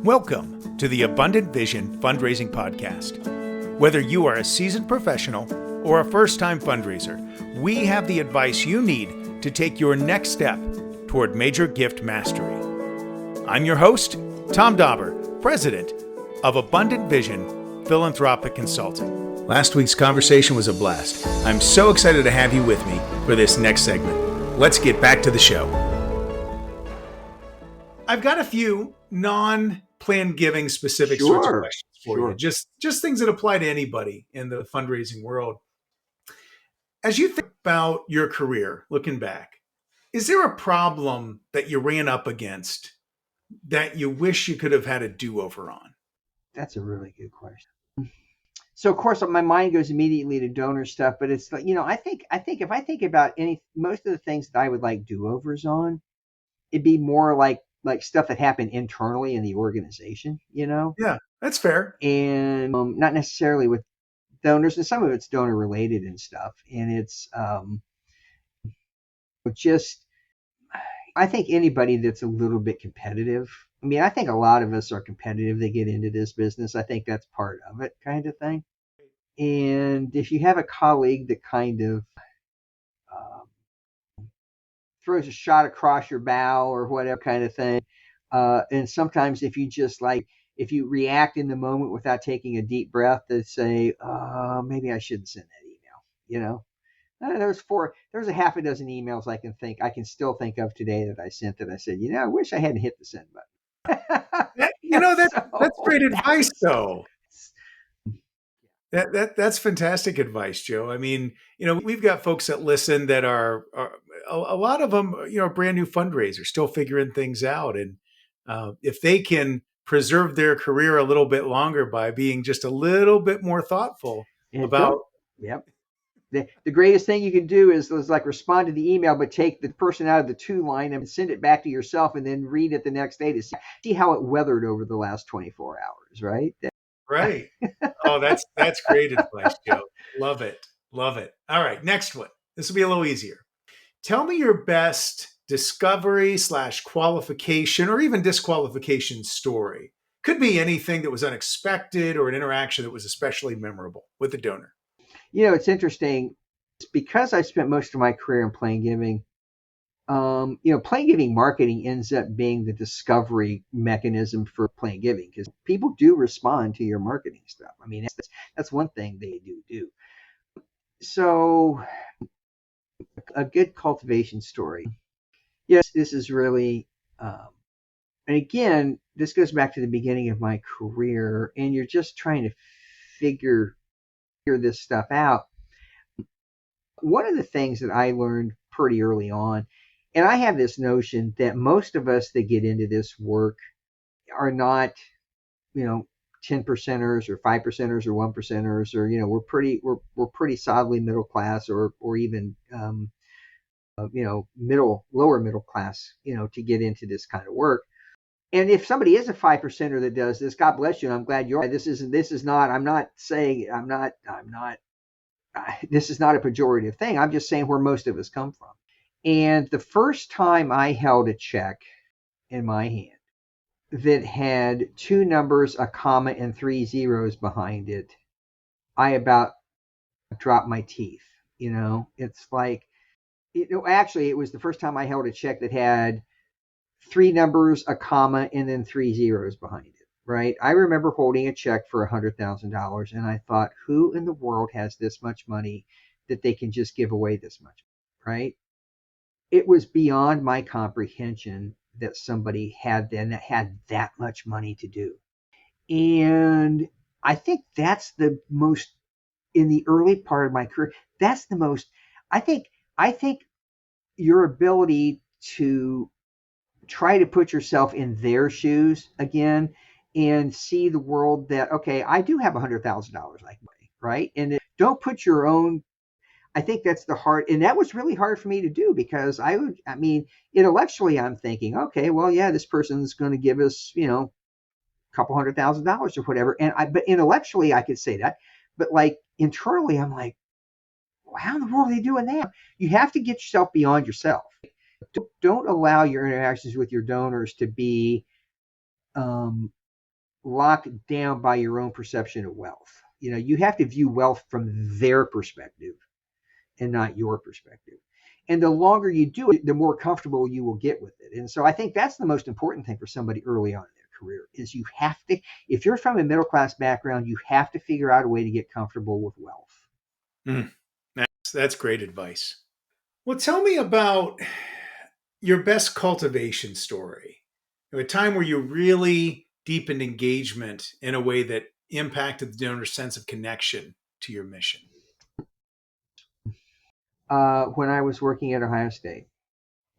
Welcome to the Abundant Vision Fundraising Podcast. Whether you are a seasoned professional or a first-time fundraiser, we have the advice you need to take your next step toward major gift mastery. I'm your host, Tom Dauber, President of Abundant Vision Philanthropic Consulting. Last week's conversation was a blast. I'm so excited to have you with me for this next segment. Let's get back to the show. I've got a few non-planned giving specific sorts of questions for you. Just things that apply to anybody in the fundraising world. As you think about your career, looking back, is there a problem that you ran up against that you wish you could have had a do-over on? That's a really good question. So of course my mind goes immediately to donor stuff, but it's like, I think if I think about most of the things that I would like do-overs on, it'd be more like stuff that happened internally in the organization, Yeah, that's fair. And not necessarily with donors, and some of it's donor related and stuff. And it's I think anybody that's a little bit competitive. I mean, I think a lot of us are competitive that get into this business. I think that's part of it, kind of thing. And if you have a colleague that kind of throws a shot across your bow or whatever kind of thing, and sometimes if you react in the moment without taking a deep breath to say, maybe I shouldn't send that email, there's a half a dozen emails I can still think of today that I sent that I said, I wish I hadn't hit the send button. That's great advice, though. That's fantastic advice, Joe. I mean, we've got folks that listen that are a lot of them, brand new fundraisers, still figuring things out. And if they can preserve their career a little bit longer by being just a little bit more thoughtful about. Yep. The greatest thing you can do is like respond to the email, but take the person out of the to line and send it back to yourself and then read it the next day to see how it weathered over the last 24 hours, right? Right. Oh, that's great advice, Joe. Love it. Love it. All right. Next one. This will be a little easier. Tell me your best discovery/qualification or even disqualification story. Could be anything that was unexpected or an interaction that was especially memorable with the donor. It's interesting. It's because I spent most of my career in plain giving. Plain giving marketing ends up being the discovery mechanism for plain giving because people do respond to your marketing stuff. I mean, that's one thing they do. So a good cultivation story. Yes, this is really, and again, this goes back to the beginning of my career, and you're just trying to figure this stuff out. One of the things that I learned pretty early on, and I have this notion that most of us that get into this work are not, 10%ers or 5%ers or 1%ers, or we're pretty solidly middle class or even lower middle class, to get into this kind of work. And if somebody is a 5%er that does this, God bless you. And I'm glad you're. This is not. I'm not saying. I'm not. This is not a pejorative thing. I'm just saying where most of us come from. And the first time I held a check in my hand that had 2 numbers, a comma, and 3 zeros behind it, I about dropped my teeth. It's like, actually, it was the first time I held a check that had 3 numbers, a comma, and then 3 zeros behind it, right? I remember holding a check for $100,000, and I thought, who in the world has this much money that they can just give away this much, right? It was beyond my comprehension that somebody had that much money to do. And I think that's the most, in the early part of my career, that's the most, I think your ability to try to put yourself in their shoes again and see the world that, okay, I do have $100,000 I can pay, right? And don't put your own, I think that's the hard, and that was really hard for me to do because intellectually I'm thinking, okay, well, yeah, this person's going to give us, a couple $100,000 or whatever. But intellectually I could say that, but like internally I'm like, well, how in the world are they doing that? You have to get yourself beyond yourself. Don't allow your interactions with your donors to be locked down by your own perception of wealth. You have to view wealth from their perspective and not your perspective. And the longer you do it, the more comfortable you will get with it. And so I think that's the most important thing for somebody early on in their career is you have to, if you're from a middle class background, you have to figure out a way to get comfortable with wealth. Mm, that's great advice. Well, tell me about your best cultivation story. A time where you really deepened engagement in a way that impacted the donor's sense of connection to your mission. When I was working at Ohio State,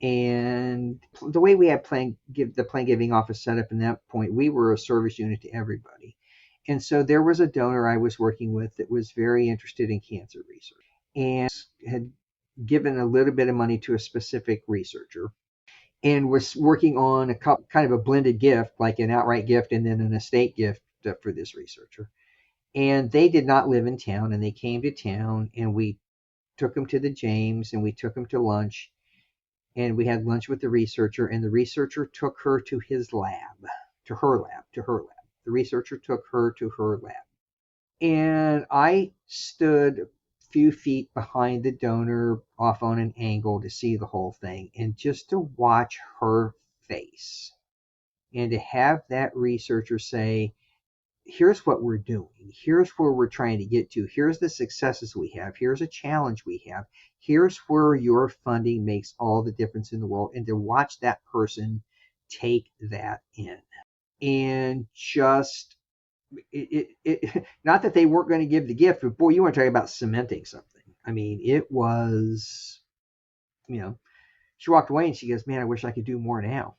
and the way we had the plan giving office set up in that point, we were a service unit to everybody. And so there was a donor I was working with that was very interested in cancer research and had given a little bit of money to a specific researcher and was working on kind of a blended gift, like an outright gift and then an estate gift for this researcher. And they did not live in town, and they came to town, and we took them to the James, and we took them to lunch, and we had lunch with the researcher, and the researcher took her to his lab, to her lab. The researcher took her to her lab. And I stood a few feet behind the donor off on an angle to see the whole thing and just to watch her face and to have that researcher say, here's what we're doing. Here's where we're trying to get to. Here's the successes we have. Here's a challenge we have. Here's where your funding makes all the difference in the world. And to watch that person take that in and just not that they weren't going to give the gift, but boy, you want to talk about cementing something. I mean, it was, she walked away and she goes, man, I wish I could do more now,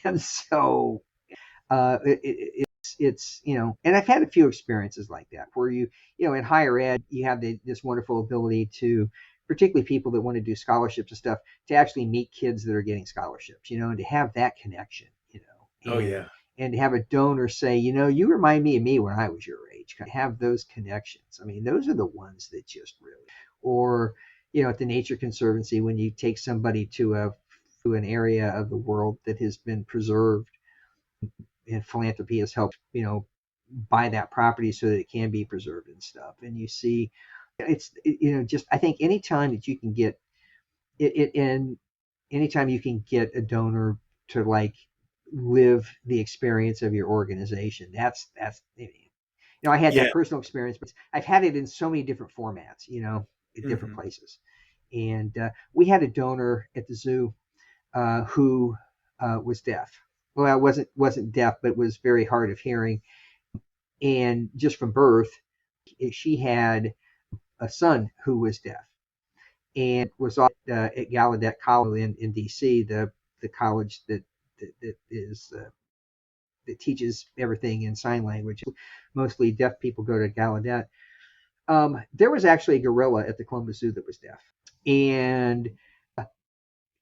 and so it's, and I've had a few experiences like that where in higher ed, you have this wonderful ability to, particularly people that want to do scholarships and stuff, to actually meet kids that are getting scholarships, and to have that connection, Oh, yeah. And to have a donor say, you remind me of me when I was your age, kind of have those connections. I mean, those are the ones that just really, or, at the Nature Conservancy, when you take somebody to an area of the world that has been preserved, and philanthropy has helped, buy that property so that it can be preserved and stuff. And you see, it's, just, I think anytime that you can get it, and anytime you can get a donor to live the experience of your organization, that's, I had that personal experience, but I've had it in so many different formats, in different places. And we had a donor at the zoo who was deaf. Well, wasn't deaf, but was very hard of hearing. And just from birth, she had a son who was deaf and was at Gallaudet College in D.C., the college that is that teaches everything in sign language. Mostly deaf people go to Gallaudet. There was actually a gorilla at the Columbus Zoo that was deaf. And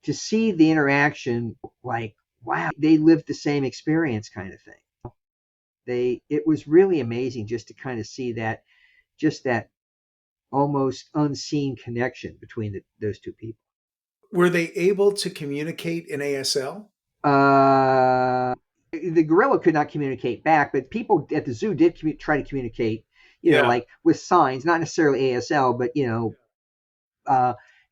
to see the interaction, wow, they lived the same experience kind of thing. It was really amazing just to kind of see that almost unseen connection between those two people. Were they able to communicate in ASL? The gorilla could not communicate back, but people at the zoo did try to communicate, with signs, not necessarily ASL, but,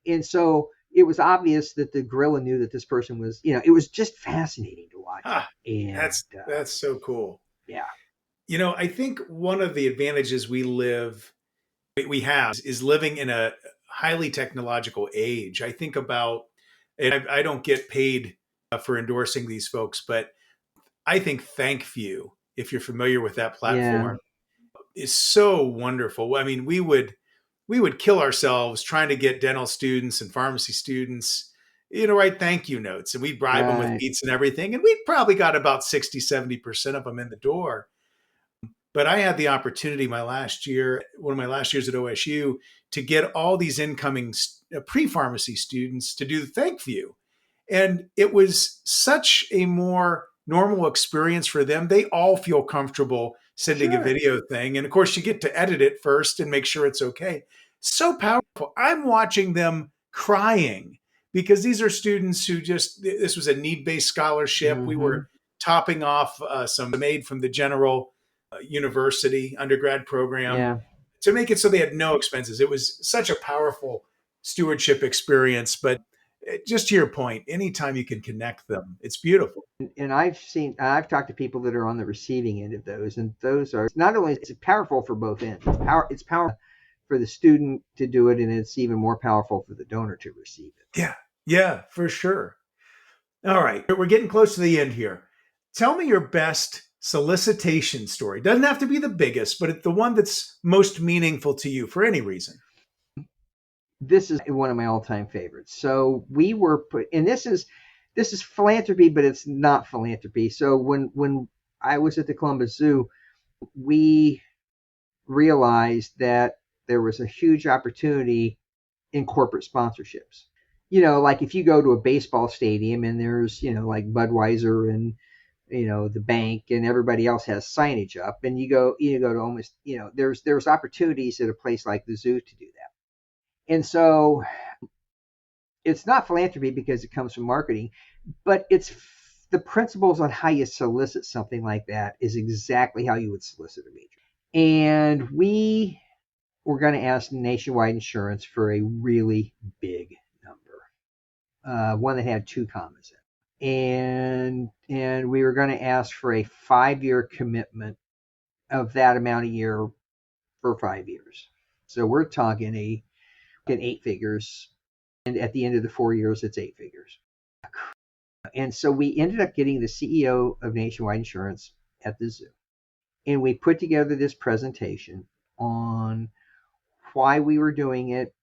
and so it was obvious that the gorilla knew that this person was, it was just fascinating to watch. And that's so cool. Yeah. I think one of the advantages we have is living in a highly technological age. I think about, and I don't get paid for endorsing these folks, but I think ThankView, if you're familiar with that platform, is so wonderful. I mean, we would kill ourselves trying to get dental students and pharmacy students, write thank you notes, and we'd bribe them with beats and everything. And we probably got about 60-70% of them in the door. But I had the opportunity one of my last years at OSU, to get all these incoming pre-pharmacy students to do the ThankView. And it was such a more normal experience for them. They all feel comfortable sending a video thing. And of course, you get to edit it first and make sure it's okay. So powerful. I'm watching them crying because these are students who this was a need-based scholarship. We were topping off some aid from the general university undergrad program Yeah. to make it so they had no expenses. It was such a powerful stewardship experience. But just to your point, anytime you can connect them, it's beautiful. And I've talked to people that are on the receiving end of those, and those are not only is it powerful for both ends, it's powerful for the student to do it, and it's even more powerful for the donor to receive it. Yeah, yeah, for sure. All right, we're getting close to the end here. Tell me your best solicitation story. Doesn't have to be the biggest, but it's the one that's most meaningful to you for any reason. This is one of my all-time favorites. So we were put, and this is philanthropy, but it's not philanthropy. So when I was at the Columbus Zoo, we realized that there was a huge opportunity in corporate sponsorships. Like if you go to a baseball stadium and there's, like Budweiser and, the bank and everybody else has signage up, and you go to almost, there's opportunities at a place like the zoo to do that. And so it's not philanthropy because it comes from marketing, but it's the principles on how you solicit something like that is exactly how you would solicit a major. And we were going to ask Nationwide Insurance for a really big number, one that had 2 commas in it. And we were going to ask for a 5-year commitment of that amount a year for 5 years. So we're talking 8 figures. And at the end of the 4 years, it's 8 figures. And so we ended up getting the CEO of Nationwide Insurance at the zoo. And we put together this presentation on why we were doing it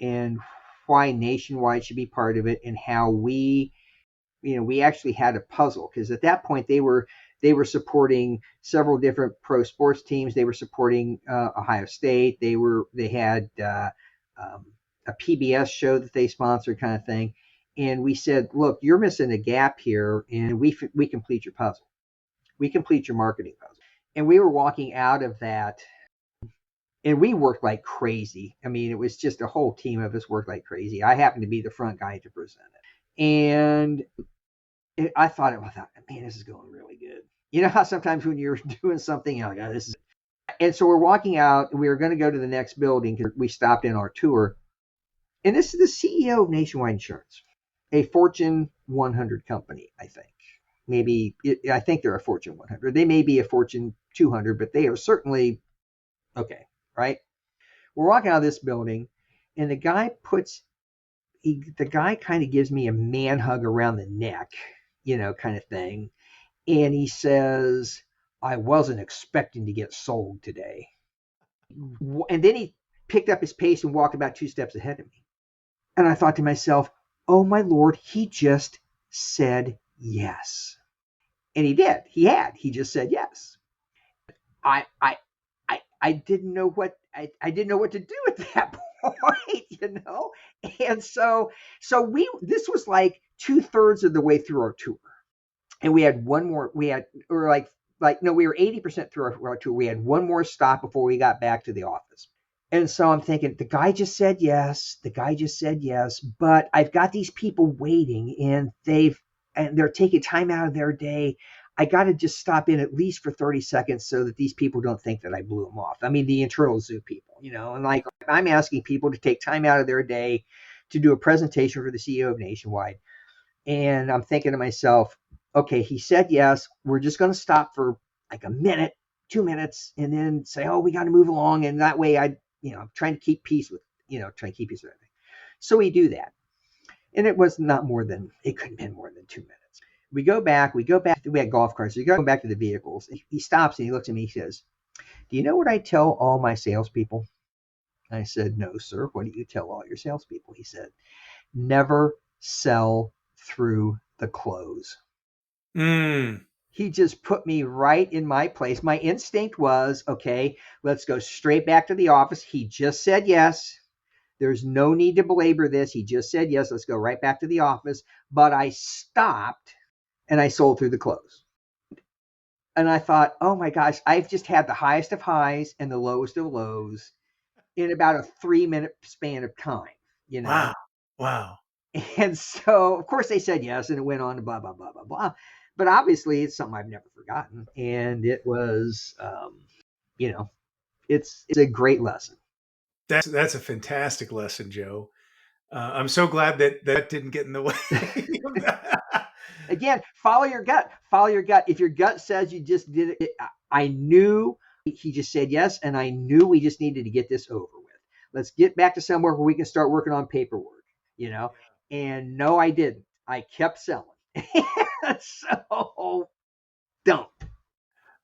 and why Nationwide should be part of it, and how we actually had a puzzle, because at that point they were supporting several different pro sports teams. They were supporting Ohio State. They had a PBS show that they sponsored, kind of thing. And we said, look, you're missing a gap here, and we complete your puzzle. We complete your marketing puzzle. And we were walking out of that, and we worked like crazy. I mean, it was just a whole team of us worked like crazy. I happened to be the front guy to present it. And I thought, man, this is going really good. You know how sometimes when you're doing something, you're like, oh, this is. And so we're walking out, and we were going to go to the next building because we stopped in our tour. And this is the CEO of Nationwide Insurance, a Fortune 100 company, I think. I think they're a Fortune 100. They may be a Fortune 200, but they are certainly okay, right? We're walking out of this building, and the guy kind of gives me a man hug around the neck, kind of thing. And he says, I wasn't expecting to get sold today. And then he picked up his pace and walked about 2 steps ahead of me. And I thought to myself, oh my Lord, he just said yes. And he did. He just said yes. I didn't know what I didn't know what to do at that point, And so this was like 2/3 of the way through our tour. And we had one more, we were 80% through our tour. We had one more stop before we got back to the office. And so I'm thinking, the guy just said yes, but I've got these people waiting, and they're taking time out of their day. I got to just stop in at least for 30 seconds so that these people don't think that I blew them off. I mean, the internal zoo people, and like I'm asking people to take time out of their day to do a presentation for the CEO of Nationwide. And I'm thinking to myself, okay, he said yes. We're just going to stop for like a minute, 2 minutes, and then say, oh, we got to move along. And that way I'm trying to keep peace with everything. So we do that. And it couldn't have been more than 2 minutes. We go back, we had golf carts. We go back to the vehicles. He stops and he looks at me. He says, do you know what I tell all my salespeople? I said, no, sir. What do you tell all your salespeople? He said, never sell through the close. He just put me right in my place. My instinct was, okay, let's go straight back to the office. He just said yes. There's no need to belabor this. He just said yes. Let's go right back to the office. But I stopped and I sold through the close. And I thought, oh my gosh, I've just had the highest of highs and the lowest of lows in about a 3-minute span of time, Wow. And so, of course, they said yes, and it went on to blah, blah, blah, blah, blah. but obviously it's something I've never forgotten. And it was, it's a great lesson. That's a fantastic lesson, Joe. I'm so glad that didn't get in the way of that. Again, follow your gut. Follow your gut. If your gut says you just did it, I knew he just said yes, and I knew we just needed to get this over with. Let's get back to somewhere where we can start working on paperwork, And no, I didn't. I kept selling. So don't.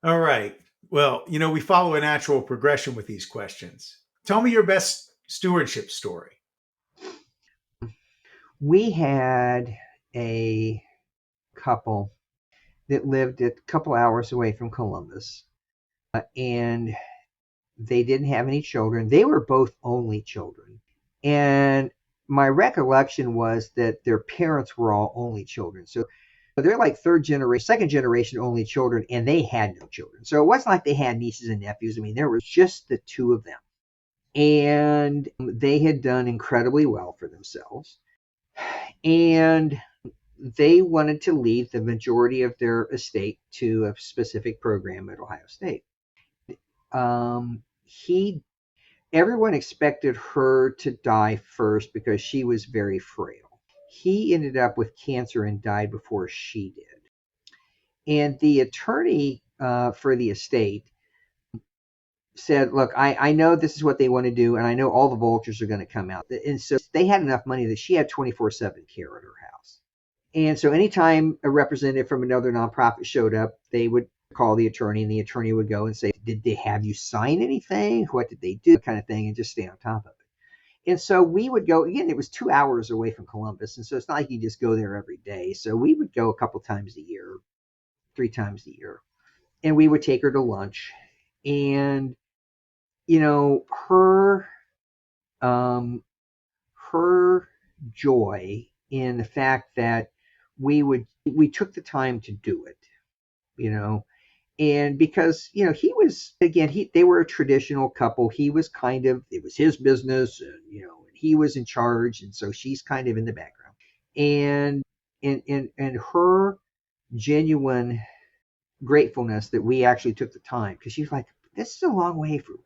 All right. Well, we follow a natural progression with these questions. Tell me your best stewardship story. We had a couple that lived a couple hours away from Columbus, and they didn't have any children. They were both only children. And my recollection was that their parents were all only children. So they're like third generation, second generation only children, and they had no children. So it wasn't like they had nieces and nephews. I mean, there was just the two of them. And they had done incredibly well for themselves. And they wanted to leave the majority of their estate to a specific program at Ohio State. Everyone expected her to die first because she was very frail. He ended up with cancer and died before she did. And the attorney for the estate said, look, I know this is what they want to do, and I know all the vultures are going to come out. And so they had enough money that she had 24/7 care at her house. And so anytime a representative from another nonprofit showed up, they would call the attorney, and the attorney would go and say, did they have you sign anything? What did they do? Kind of thing, and just stay on top of it. And so we would go, again, it was 2 hours away from Columbus. And so it's not like you just go there every day. So we would go a couple times a year, 3 times a year, and we would take her to lunch. And, her joy in the fact that we took the time to do it, and because, he was, again, they were a traditional couple. He was it was his business, and, he was in charge. And so she's kind of in the background, and her genuine gratefulness that we actually took the time, because she's like, this is a long way from,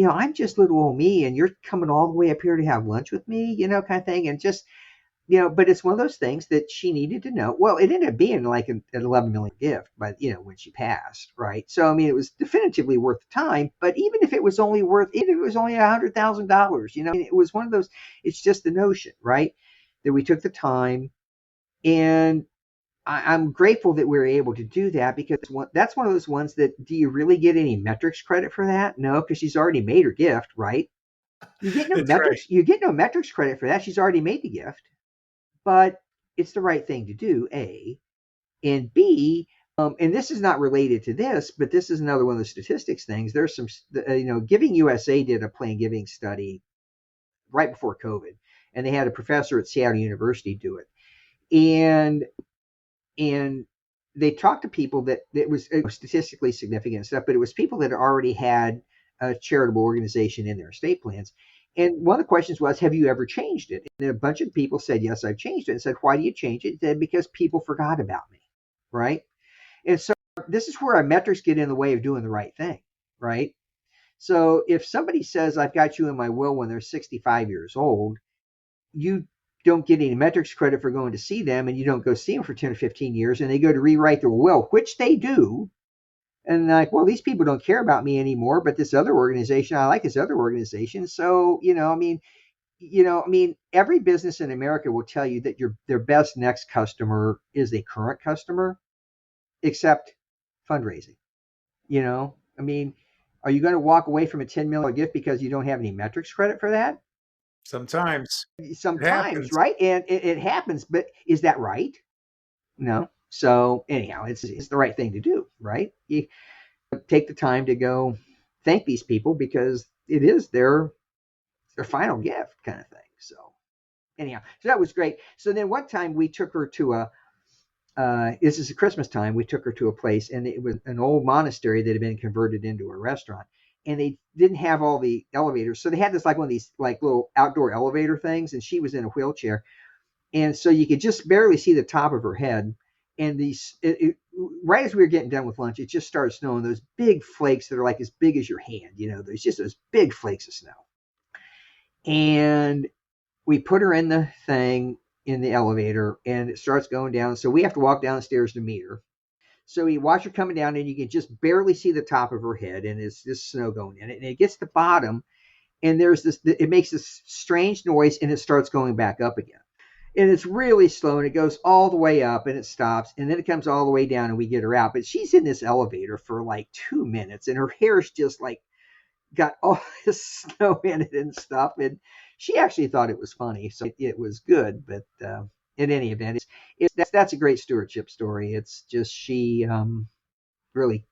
I'm just little old me, and you're coming all the way up here to have lunch with me, kind of thing. And just, but it's one of those things that she needed to know. Well, it ended up being like an $11 million gift, but when she passed, right? So I mean, it was definitively worth the time. But even if it was only $100,000, it was one of those. It's just the notion, right, that we took the time, and I'm grateful that we were able to do that, because that's one of those ones that, do you really get any metrics credit for that? No, because she's already made her gift, right? You get no metrics. Right. You get no metrics credit for that. She's already made the gift. But it's the right thing to do, A. And B, and this is not related to this, but this is another one of the statistics things. There's some, Giving USA did a planned giving study right before COVID, and they had a professor at Seattle University do it. And they talked to people that it was statistically significant stuff, but it was people that already had a charitable organization in their estate plans. And one of the questions was, have you ever changed it? And a bunch of people said, yes, I've changed it. And said, why do you change it? Said, because people forgot about me, right? And so this is where our metrics get in the way of doing the right thing, right? So if somebody says, I've got you in my will when they're 65 years old, you don't get any metrics credit for going to see them, and you don't go see them for 10 or 15 years, and they go to rewrite their will, which they do. And like, well, these people don't care about me anymore, but this other organization, I like this other organization. So, every business in America will tell you that their best next customer is a current customer, except fundraising. Are you going to walk away from a $10 million gift because you don't have any metrics credit for that? Sometimes, right? And it happens, but is that right? No. So anyhow, it's the right thing to do, right? You take the time to go thank these people, because it is their final gift, kind of thing. So anyhow, so that was great. So then one time we took her to this is Christmas time, we took her to a place, and it was an old monastery that had been converted into a restaurant. And they didn't have all the elevators. So they had this like one of these like little outdoor elevator things, and she was in a wheelchair. And so you could just barely see the top of her head. And right as we were getting done with lunch, it just started snowing. Those big flakes that are like as big as your hand, there's just those big flakes of snow. And we put her in the thing in the elevator, and it starts going down. So we have to walk down the stairs to meet her. So you watch her coming down, and you can just barely see the top of her head, and it's this snow going in it. And it gets to the bottom, and it makes this strange noise, and it starts going back up again. And it's really slow, and it goes all the way up, and it stops, and then it comes all the way down, and we get her out. But she's in this elevator for like 2 minutes, and her hair's just like got all this snow in it and stuff. And she actually thought it was funny, so it was good. But in any event, that's a great stewardship story. It's just she really,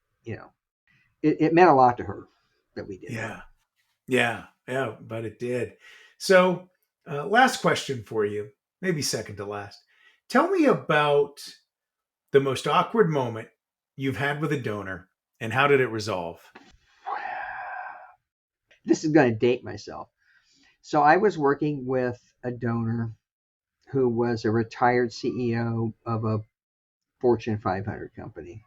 it meant a lot to her that we did. Yeah, but it did. So last question for you, maybe second to last. Tell me about the most awkward moment you've had with a donor, and how did it resolve? This is going to date myself. So I was working with a donor who was a retired CEO of a Fortune 500 company.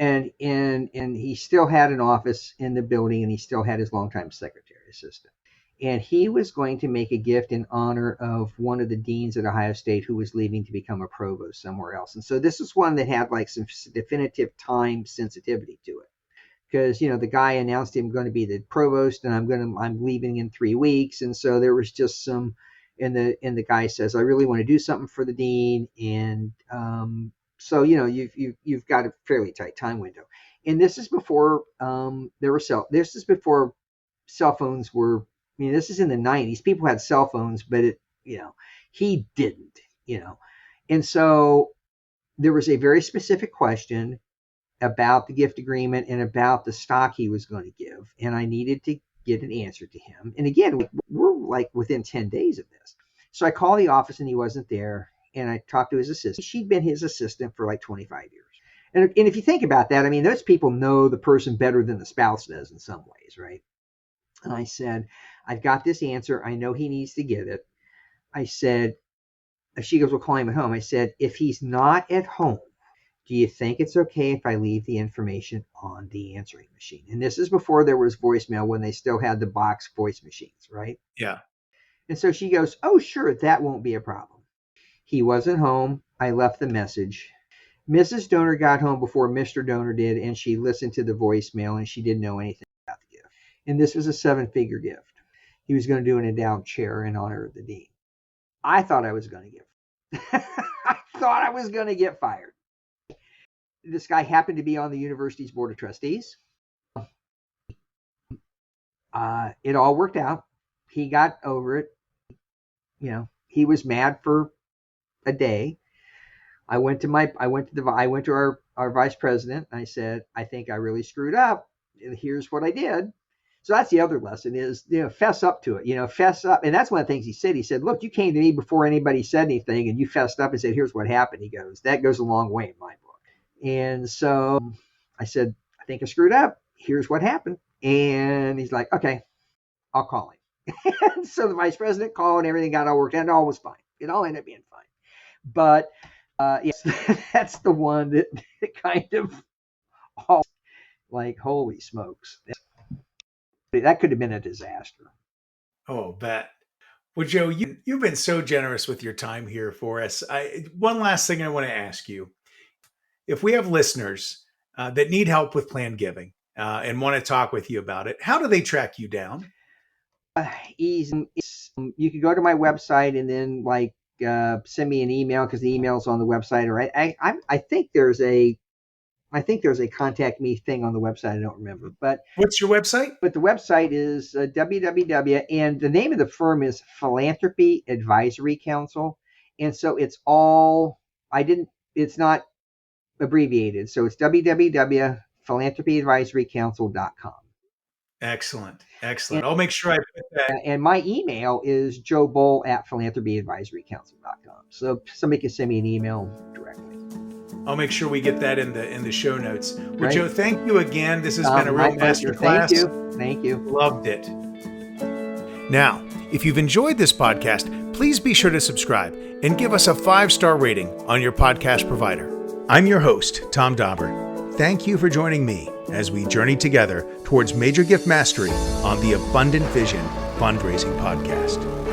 And he still had an office in the building, and he still had his longtime secretary assistant. And he was going to make a gift in honor of one of the deans at Ohio State who was leaving to become a provost somewhere else. And so this is one that had like some definitive time sensitivity to it. Because, the guy announced him going to be the provost, and I'm leaving in 3 weeks. And so there was just some, and the guy says, I really want to do something for the dean. And so, you've got a fairly tight time window. And this is before this is before cell phones were, this is in the 90s. People had cell phones, but he didn't, And so there was a very specific question about the gift agreement and about the stock he was going to give. And I needed to get an answer to him. And again, we're like within 10 days of this. So I called the office, and he wasn't there. And I talked to his assistant. She'd been his assistant for like 25 years. And if you think about that, those people know the person better than the spouse does in some ways, right? And I said, I've got this answer. I know he needs to get it. I said, she goes, well, call him at home. I said, if he's not at home, do you think it's okay if I leave the information on the answering machine? And this is before there was voicemail, when they still had the box voice machines, right? Yeah. And so she goes, oh, sure, that won't be a problem. He wasn't home. I left the message. Mrs. Donor got home before Mr. Donor did, and she listened to the voicemail, and she didn't know anything about the gift. And this was a 7-figure gift. He was going to do an endowed chair in honor of the dean. I thought I was going to get fired. This guy happened to be on the university's board of trustees. It all worked out. He got over it. He was mad for a day. I went to our vice president. And I said, I think I really screwed up. Here's what I did. So that's the other lesson is, fess up to it, fess up. And that's one of the things he said. He said, look, you came to me before anybody said anything, and you fessed up and said, here's what happened. He goes, that goes a long way in my book. And so I said, I think I screwed up. Here's what happened. And he's like, okay, I'll call him. And so the vice president called, and everything got all worked out, and all was fine. It all ended up being fine. But yes, that's the one that kind of all like, holy smokes. That could have been a disaster. Oh, bet. Well, Joe, you've been so generous with your time here for us. One last thing I want to ask you. If we have listeners that need help with planned giving and want to talk with you about it, how do they track you down? Easy. You can go to my website and then send me an email, because the email's on the website. Or I think there's a contact me thing on the website. I don't remember. But what's your website? But the website is www. And the name of the firm is Philanthropy Advisory Council. And so it's not abbreviated. So it's www.philanthropyadvisorycouncil.com. Excellent. I'll make sure I put that. And my email is joebull@philanthropyadvisorycouncil.com. So somebody can send me an email directly. I'll make sure we get that in the show notes. Well, Great. Joe, thank you again. This has been a real masterclass. Thank you. Loved it. Now, if you've enjoyed this podcast, please be sure to subscribe and give us a 5-star rating on your podcast provider. I'm your host, Tom Dauber. Thank you for joining me as we journey together towards major gift mastery on the Abundant Vision Fundraising Podcast.